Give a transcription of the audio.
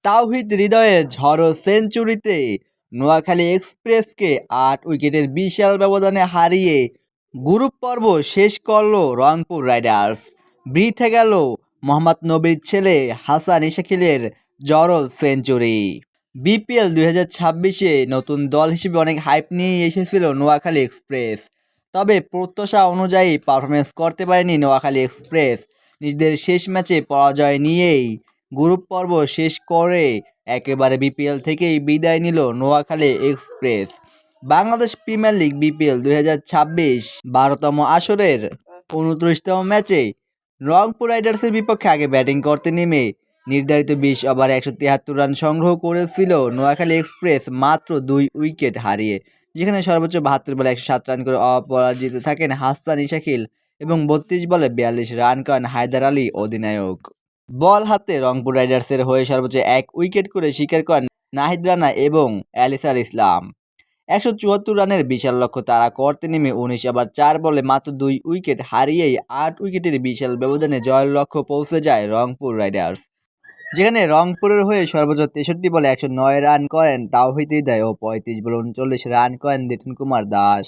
তাওহিদ হৃদয়ের ঝড়ো সেঞ্চুরিতে নোয়াখালী এক্সপ্রেসকে ৮ উইকেটের বিশাল ব্যবধানে হারিয়ে গ্রুপ পর্ব শেষ করল রংপুর রাইডার্স। বৃথা গেল মোহাম্মদ নবীর ছেলে হাসান ইশাকিলের জড়ো সেঞ্চুরি। বিপিএল 2026-এ নতুন দল হিসেবে অনেক হাইপ নিয়েই এসেছিল নোয়াখালী এক্সপ্রেস, তবে প্রত্যাশা অনুযায়ী পারফরমেন্স করতে পারেনি নোয়াখালী এক্সপ্রেস। নিজেদের শেষ ম্যাচে পরাজয় নিয়েই গ্রুপ পর্ব শেষ করে একেবারে বিপিএল থেকেই বিদায় নিল Noakhali express. Bangladesh premier league BPL 2026 12তম আসরের 29তম ম্যাচে রংপুর রাইডার্সের বিপক্ষে আগে ব্যাটিং করতে নেমে নির্ধারিত 20 ওভারে 173 রান সংগ্রহ করেছিল নোয়াখালী এক্সপ্রেস মাত্র 2 উইকেট হারিয়ে, যেখানে সর্বোচ্চ 72 বলে 107 রান করে অপরাজিত থাকেন হাসান ইশাকিল এবং 32 বলে 42 রান করেন হায়দার আলী অধিনায়ক। বল হাতে রংপুর রাইডার্সের হয়ে সর্বোচ্চ 1 উইকেট করে শিকার করেন নাহিদ রানা এবং এলিসার ইসলাম। 174 রানের বিশাল লক্ষ্য তাড়া করতে নেমে 19 ওভার 4 বলে মাত্র 2 উইকেট হারিয়েই 8 উইকেটের বিশাল ব্যবধানে জয়ের লক্ষ্যে পৌঁছে যায় রংপুর রাইডার্স, যেখানে রংপুরের হয়ে সর্বোচ্চ 63 বলে 109 রান করেন তাওহিদ হৃদয় ও 35 বলে 39 রান করেন লিটন কুমার দাস।